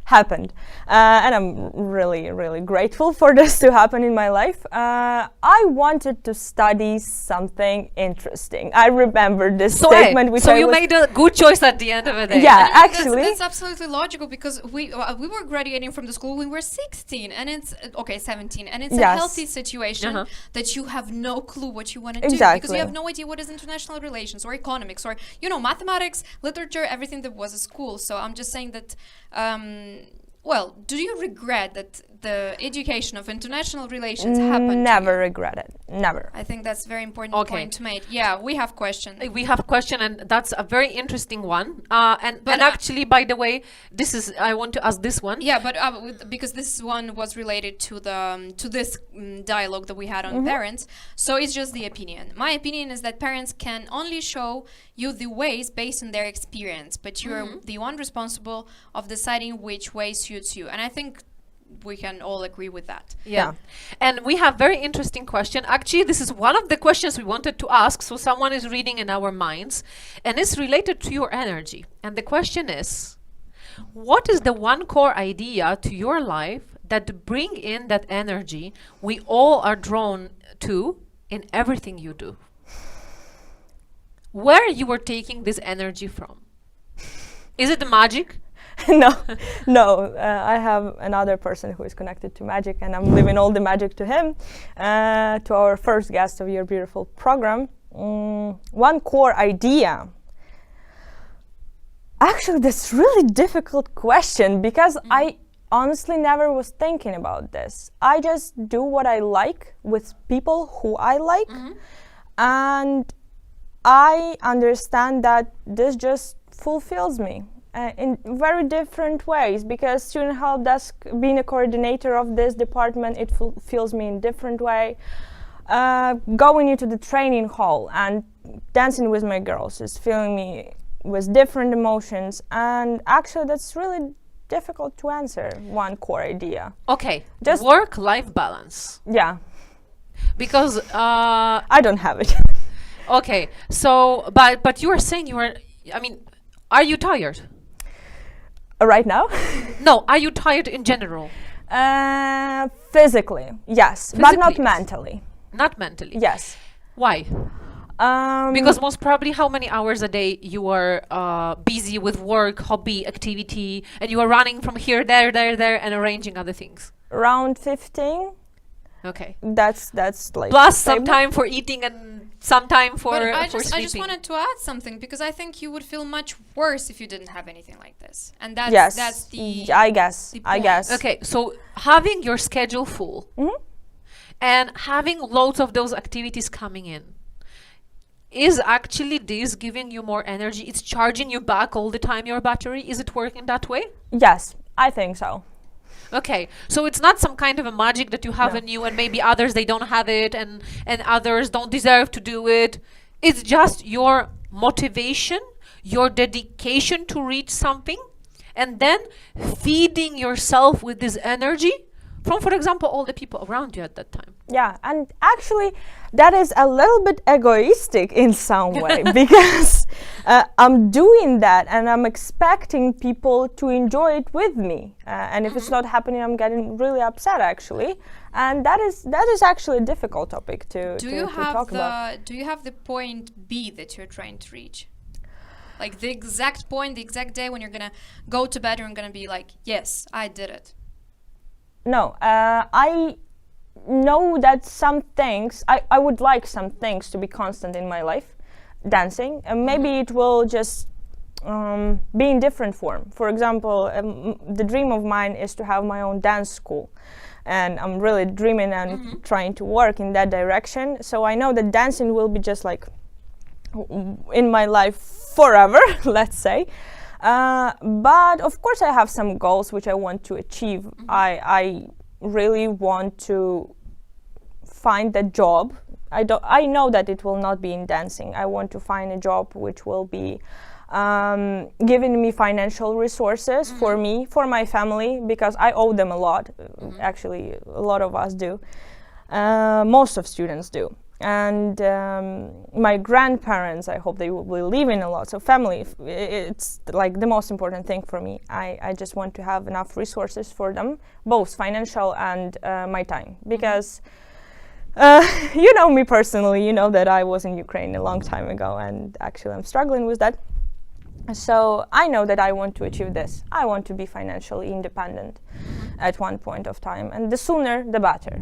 happened. And I'm really, really grateful for this to happen in my life. I wanted to study something interesting. I remember this statement. So you made a good choice at the end of the day. Yeah, actually. That's absolutely logical, because we were graduating from the school. We were 16, and it's 17, and it's a healthy situation that you have no clue what you want to do, because you have no idea what is international relations or economics or mathematics, literature, everything that was at school. So I'm just saying that. Well, do you regret that the education of international relations happened? Never regret it. Never. I think that's a very important point to make. Yeah, we have question. We have question, and that's a very interesting one. And actually, by the way, I want to ask this one. Yeah, but because this one was related to this dialogue that we had on parents, so it's just the opinion. My opinion is that parents can only show you the ways based on their experience, but you're the one responsible of deciding which way suits you. And I think we can all agree with that. Yeah. And we have very interesting question. Actually, this is one of the questions we wanted to ask. So someone is reading in our minds, and it's related to your energy. And the question is, what is the one core idea to your life that bring in that energy we all are drawn to in everything you do? Where you are taking this energy from? Is it the magic? No. I have another person who is connected to magic, and I'm leaving all the magic to him. To our first guest of your beautiful program. One core idea. Actually, that's really difficult question, because I honestly never was thinking about this. I just do what I like with people who I like, and I understand that this just fulfills me in very different ways, because student help desk, being a coordinator of this department, it fulfills me in different way. Going into the training hall and dancing with my girls is filling me with different emotions, and actually that's really difficult to answer one core idea. Okay, Just work-life balance. Yeah, Because I don't have it. okay, so but you are saying you are. I mean, are you tired? Right now? No, are you tired in general? Physically, yes, but not Physically. mentally. Not mentally. Yes. Why? Because most probably, how many hours a day you are busy with work, hobby, activity, and you are running from here, there, and arranging other things. Around 15. Okay. That's like Plus some stable. time for eating and some time for But I sleeping. just wanted to add something, because I think you would feel much worse if you didn't have anything like this. And that's Yes, that's the I guess. the I point. guess. Okay, so having your schedule full and having loads of those activities coming in, is actually this giving you more energy? It's charging you back all the time, your battery? Is it working that way? Yes, I think so. Okay, so it's not some kind of a magic that you have No. in you and maybe others, they don't have it, and others don't deserve to do it. It's just your motivation, your dedication to reach something, and then feeding yourself with this energy from, for example, all the people around you at that time. Yeah, and actually that is a little bit egoistic in some way, because I'm doing that and I'm expecting people to enjoy it with me, and if it's not happening, I'm getting really upset actually, and that is actually a difficult topic to talk about. Do you have the point B that you're trying to reach? Like the exact point, the exact day when you're gonna go to bed and you're gonna be like, yes, I did it. No, I know that some things, I would like some things to be constant in my life, dancing, and maybe it will just be in different form. For example, the dream of mine is to have my own dance school, and I'm really dreaming and trying to work in that direction. So I know that dancing will be just like in my life forever, let's say. But of course I have some goals which I want to achieve. I really want to find a job. I know that it will not be in dancing. I want to find a job which will be giving me financial resources for me, for my family, because I owe them a lot. Actually, a lot of us do. Most of students do. And my grandparents, I hope they will be living a lot. So family, it's like the most important thing for me. I just want to have enough resources for them, both financial and my time, because you know me personally, you know that I was in Ukraine a long time ago, and actually I'm struggling with that. So I know that I want to achieve this. I want to be financially independent at one point of time, and the sooner the better,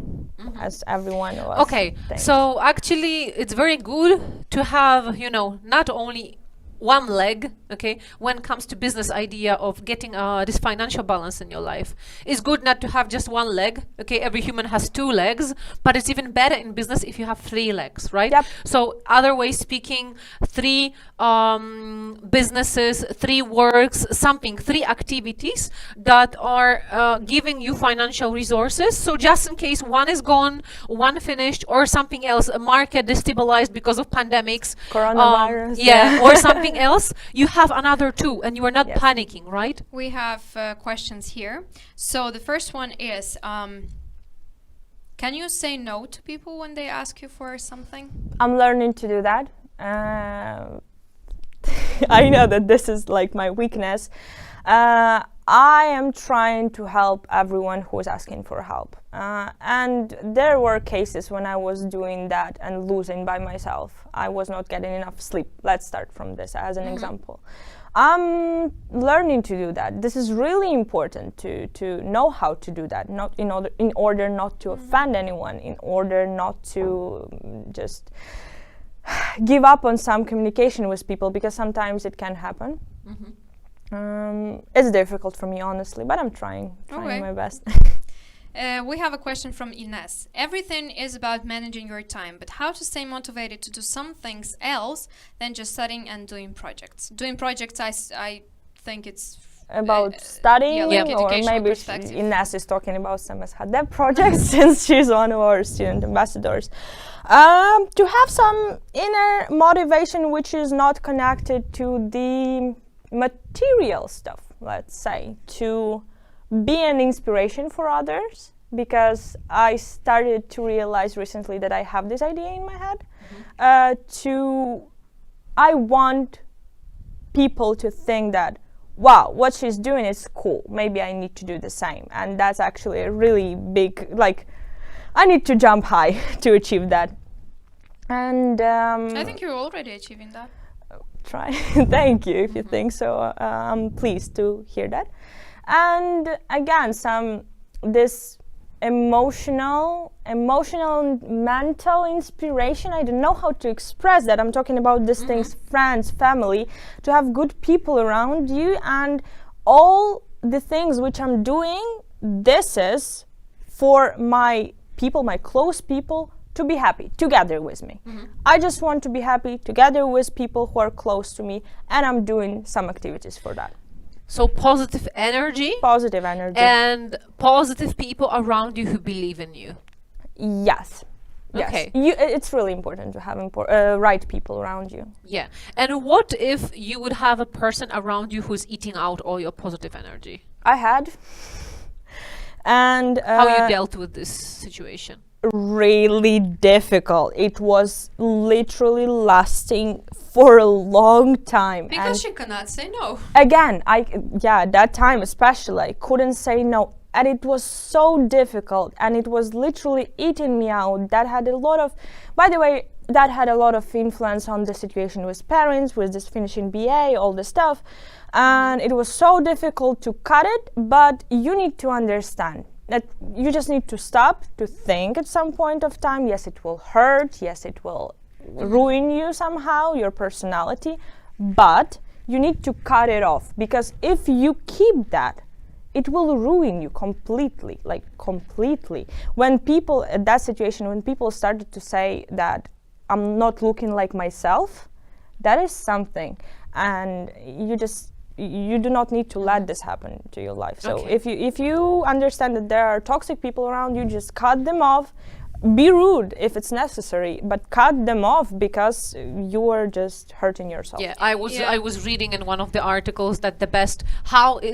as everyone of us thinks. So actually it's very good to have, not only one leg, okay, when it comes to business idea of getting this financial balance in your life. It's good not to have just one leg, okay, every human has two legs, but it's even better in business if you have three legs, right? Yep. So other way speaking, three businesses, three works, three activities that are giving you financial resources. So just in case one is gone, one finished, or something else, a market destabilized because of pandemics, Coronavirus. or something something else, you have another two, and you are not Yes. panicking, right? We have questions here. So the first one is, can you say no to people when they ask you for something? I'm learning to do that. I know that this is like my weakness. I am trying to help everyone who is asking for help. And there were cases when I was doing that and losing by myself. I was not getting enough sleep. Let's start from this as an example. I'm learning to do that. This is really important to know how to do that, not in order not to offend anyone, in order not to just give up on some communication with people, because sometimes it can happen. It's difficult for me, honestly, but I'm trying Okay. my best. We have a question from Ines. Everything is about managing your time, but how to stay motivated to do some things else than just studying and doing projects? Doing projects, I think it's About studying, like or educational maybe perspective. Ines is talking about Semesha Dev projects since she's one of our student ambassadors. To have some inner motivation which is not connected to the material stuff, let's say, to be an inspiration for others, because I started to realize recently that I have this idea in my head. I want people to think that, wow, what she's doing is cool, maybe I need to do the same. And that's actually a really big, like, I need to jump high to achieve that. And I think you're already achieving that. try. Thank you if you think so. I'm pleased to hear that. And again, this emotional, mental inspiration. I don't know how to express that. I'm talking about these things, friends, family, to have good people around you, and all the things which I'm doing, this is for my people, my close people, to be happy together with me. I just want to be happy together with people who are close to me, and I'm doing some activities for that. So positive energy Positive energy. and positive people around you who believe in you. Yes. Yes. Okay. It's really important to have right people around you. Yeah. And what if you would have a person around you who's eating out all your positive energy? I had. And How you dealt with this situation? really difficult. It was literally lasting for a long time. Because and she cannot say no. again, that time especially, I couldn't say no. And it was so difficult, and it was literally eating me out. That had a lot of, by the way, that had a lot of influence on the situation with parents, with this finishing BA, all the stuff. And it was so difficult to cut it, but you need to understand that you just need to stop to think at some point of time. Yes, it will hurt. Yes, it will ruin you somehow, your personality, but you need to cut it off, because if you keep that, it will ruin you completely, like completely. When people, at that situation, when people started to say that I'm not looking like myself, that is something, and you do not need to let this happen to your life. So Okay. if you understand that there are toxic people around you, just cut them off. Be rude if it's necessary, but cut them off, because you are just hurting yourself. Yeah, I was reading in one of the articles that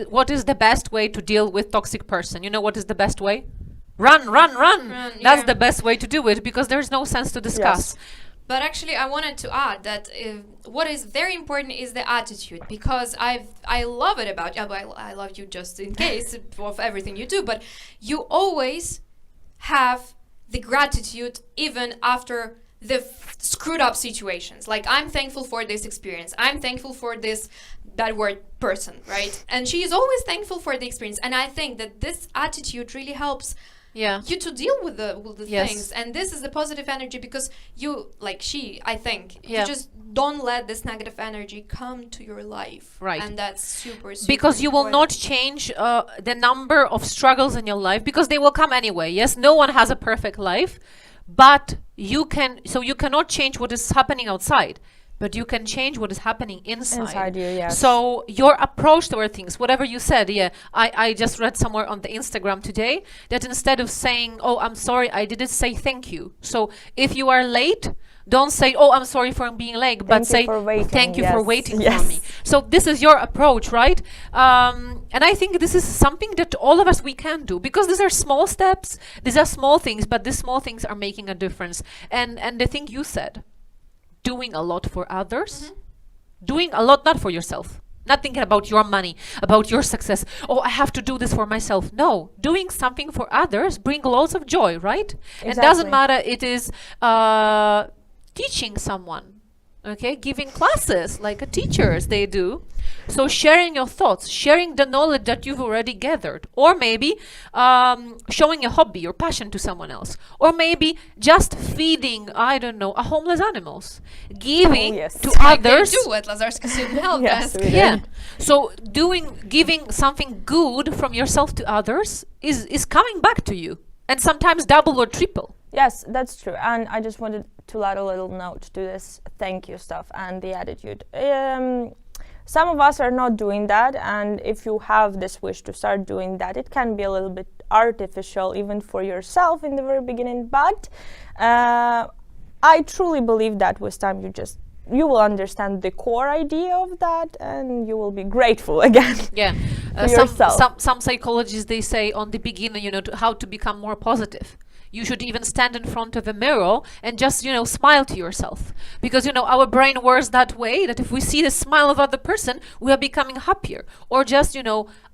what is the best way to deal with toxic person? You know what is the best way? Run. That's yeah. the best way to do it, because there's no sense to discuss. Yes. But actually, I wanted to add that what is very important is the attitude, because I love it about you. I love you just in case of everything you do, but you always have the gratitude even after the screwed up situations. Like, I'm thankful for this experience. I'm thankful for this bad word person, right? And she is always thankful for the experience. And I think that this attitude really helps you to deal with the Yes. things. And this is the positive energy, because you, like I think, Yeah. you just don't let this negative energy come to your life. Right. And that's super, super Because you will not important. change the number of struggles in your life, because they will come anyway. Yes, no one has a perfect life, but you cannot change what is happening outside, but you can change what is happening Inside you, yes. So your approach toward things, whatever you said, I just read somewhere on the Instagram today that instead of saying, oh, I'm sorry, I didn't say thank you. So if you are late, Don't say, "Oh, I'm sorry for being late," but Thank you say, for waiting. "Thank you for Yes, waiting for yes. me." So this is your approach, right? And I think this is something that all of us we can do, because these are small steps, these are small things, but these small things are making a difference. And the thing you said, doing a lot for others, doing a lot not for yourself. Not thinking about your money, about your success. Oh, I have to do this for myself. No, doing something for others bring lots of joy, right? It doesn't matter. It is teaching someone, okay, giving classes like teachers they do. So sharing your thoughts, sharing the knowledge that you've already gathered, or maybe showing a hobby, your passion to someone else, or maybe just feeding, I don't know, a homeless animals, giving to Like they others. do at Lazarski Student Help Yes, Desk. we do. Yeah. So giving something good from yourself to others is coming back to you, and sometimes double or triple. Yes, that's true. And I just wanted to add a little note to this thank you stuff and the attitude. Some of us are not doing that, and if you have this wish to start doing that, it can be a little bit artificial even for yourself in the very beginning, but I truly believe that with time you will understand the core idea of that, and you will be grateful again. Yeah. To yourself. Some psychologists, they say on the beginning, how to become more positive. You should even stand in front of a mirror and just, smile to yourself. Because, our brain works that way, that if we see the smile of other person, we are becoming happier. Or just,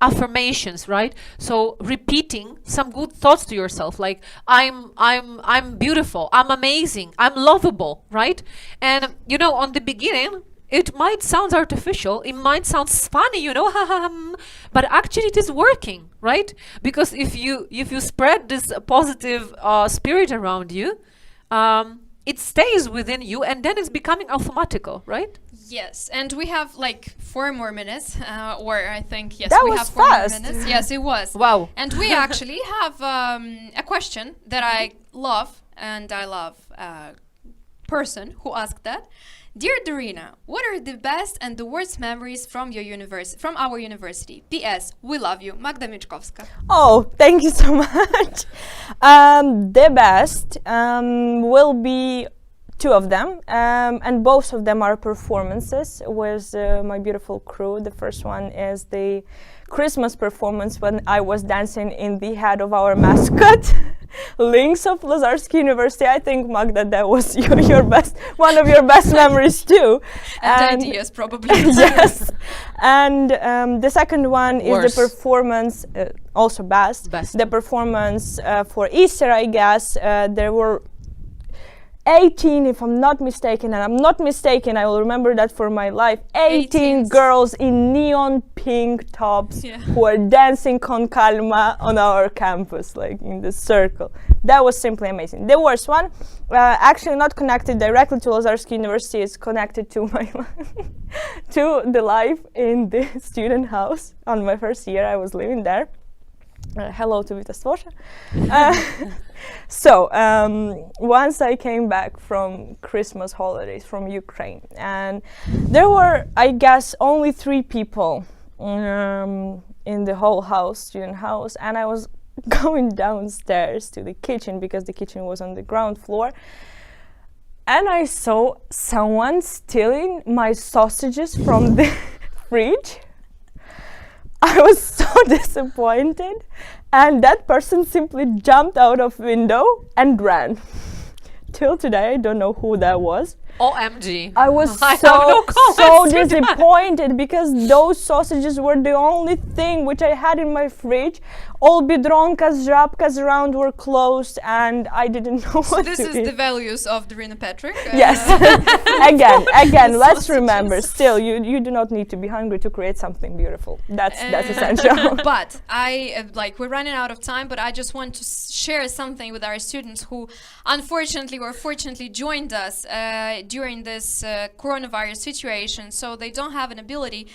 affirmations, right? So repeating some good thoughts to yourself, like, I'm beautiful, I'm amazing, I'm lovable, right? And, on the beginning, it might sound artificial, it might sound funny, but actually it is working, right? Because if you spread this positive spirit around you, it stays within you, and then it's becoming automatical, right? Yes, and we have like 4 more minutes, or I think, yes, That we was have 4 more fast. minutes. Yes, it was. Wow. And we actually have a question that I love, and I love a person who asked that. Dear Daryna, what are the best and the worst memories from from our university? P.S. We love you, Magda Miczkowska. Oh, thank you so much. The best will be 2 of them, and both of them are performances with my beautiful crew. The first one is the Christmas performance when I was dancing in the head of our mascot, Lynx of Lazarski University. I think, Magda, that was one of your best memories too. And ideas, probably. Yes. And the second one is Worse. the performance, also best. The performance for Easter, I guess. There were 18, if I'm not mistaken, and I'm not mistaken, I will remember that for my life. 18 girls in neon pink tops who are dancing con calma on our campus, like in the circle. That was simply amazing. The worst one, actually not connected directly to Lazarski University, is connected to my to the life in the student house. On my first year, I was living there. Hello to Vita Stwosza. So once I came back from Christmas holidays from Ukraine, and there were, I guess, only 3 people in the whole house, student house, and I was going downstairs to the kitchen because the kitchen was on the ground floor, and I saw someone stealing my sausages from the fridge. I was so disappointed, and that person simply jumped out of window and ran. Till today, I don't know who that was. OMG. I was I have so no comments to that. disappointed because those sausages were the only thing which I had in my fridge. All bidronkas, żabkas around were closed, and I didn't know what This to is eat. the values of Daryna Petryk. Yes. Again, let's Sausages. remember, still, you do not need to be hungry to create something beautiful. That's essential. But we're running out of time, but I just want to share something with our students who unfortunately or fortunately joined us during this coronavirus situation, so they don't have an ability.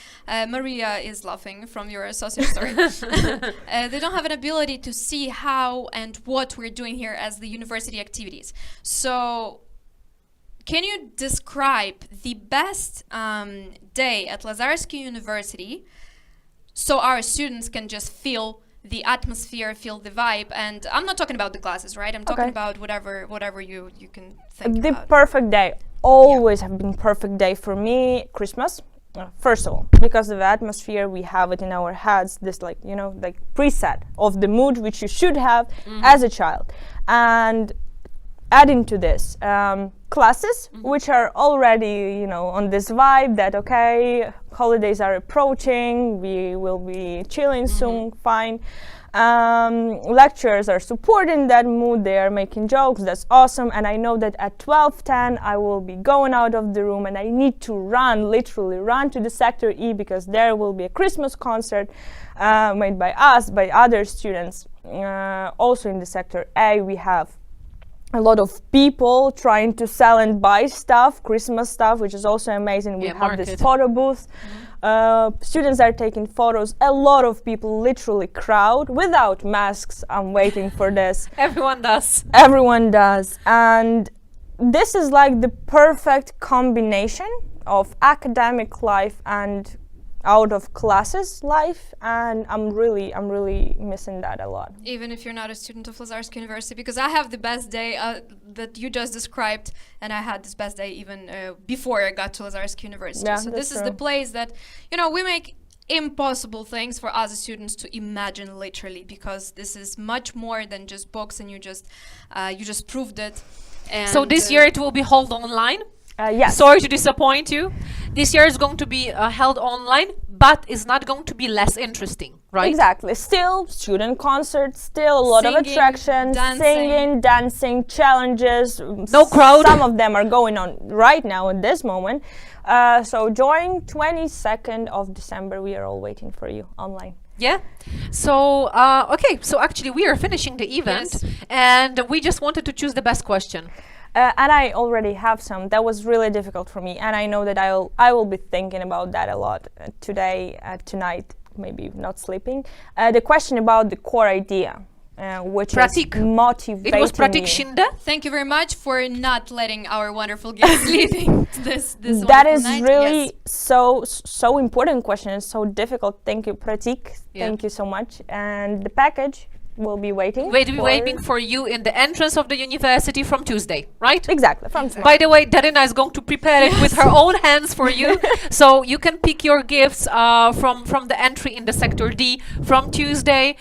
Maria is laughing from your sausage story. They don't have an ability to see how and what we're doing here as the university activities. So can you describe the best day at Lazarski University so our students can just feel the atmosphere, feel the vibe. And I'm not talking about the classes, right? I'm talking Okay. about whatever you can think The about. perfect day always have been perfect day for me. Christmas, first of all, because of the atmosphere, we have it in our heads. This like like preset of the mood which you should have as a child, and adding to this classes which are already on this vibe that okay, holidays are approaching, we will be chilling soon, fine. Lecturers are supporting that mood, they are making jokes, that's awesome. And I know that at 12:10 I will be going out of the room and I need to literally run to the sector E, because there will be a Christmas concert made by us, by other students. Also in the sector A we have a lot of people trying to sell and buy stuff, Christmas stuff, which is also amazing. We have this market. photo booth. Students are taking photos. A lot of people, literally crowd, without masks. I'm waiting for this. Everyone does. Everyone does. And this is like the perfect combination of academic life and out of classes life, and I'm really missing that a lot. Even if you're not a student of Lazarski University, because I have the best day that you just described, and I had this best day even before I got to Lazarski University. Yeah, So this is that's the true. place that, we make impossible things for us as students to imagine literally, because this is much more than just books, and you just proved it. And So this year it will be held online. Yes. Sorry to disappoint you. This year is going to be held online, but it's not going to be less interesting, right? Exactly. Still student concerts, still a lot of Singing, attractions, dancing. singing, dancing, challenges. No crowd. Some of them are going on right now at this moment. So join 22nd of December. We are all waiting for you online. Yeah. So, okay. So actually we are finishing the event, Yes. and we just wanted to choose the best question. And I already have some. That was really difficult for me, and I know that I will be thinking about that a lot today, tonight, maybe not sleeping. The question about the core idea, which Petryk. is motivating It was Petryk you. Shinde. Thank you very much for not letting our wonderful guests leading this That wonderful is night. really Yes. so important question and so difficult. Thank you, Petryk. Yeah. Thank you so much. And the package will be waiting. Waiting for you in the entrance of the university from Tuesday, right? Exactly, from tomorrow. By the way, Daryna is going to prepare it with her own hands for you, so you can pick your gifts from the entry in the sector D from Tuesday.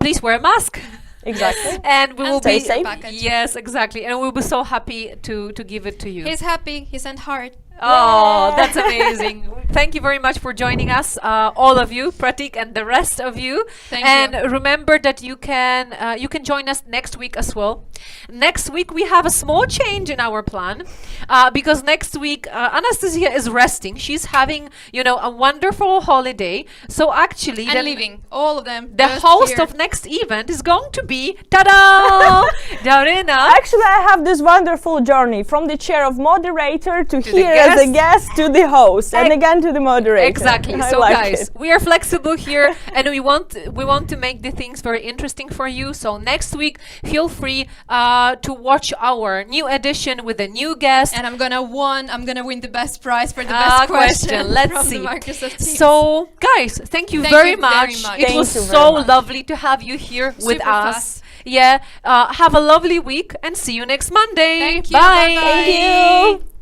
Please wear a mask. Exactly. And we will stay be safe. Package. Yes, exactly, and we'll be so happy to give it to you. He's happy. He sent heart. Oh, that's amazing. Thank you very much for joining us, all of you, Petryk and the rest of you. Thank and you. remember that you can join us next week as well. Next week we have a small change in our plan, because next week Anastasia is resting. She's having, a wonderful holiday. So actually, And leaving. All of them. the just host here. of next event is going to be ta-da, Daryna. Actually, I have this wonderful journey from the chair of moderator to the here as a guest to the host, and again to the moderator. Exactly. I So like guys, it. we are flexible here, and we want to make the things very interesting for you. So next week, feel free to watch our new edition with a new guest. And I'm gonna win the best prize for the best question. Let's from see. The Microsoft Teams. So guys, thank you Thank very you very much. much. It Thank was you very so much. lovely to have you here with Super us. fast. Yeah. Have a lovely week, and see you next Monday. Thank you. Bye. Bye-bye. Thank you.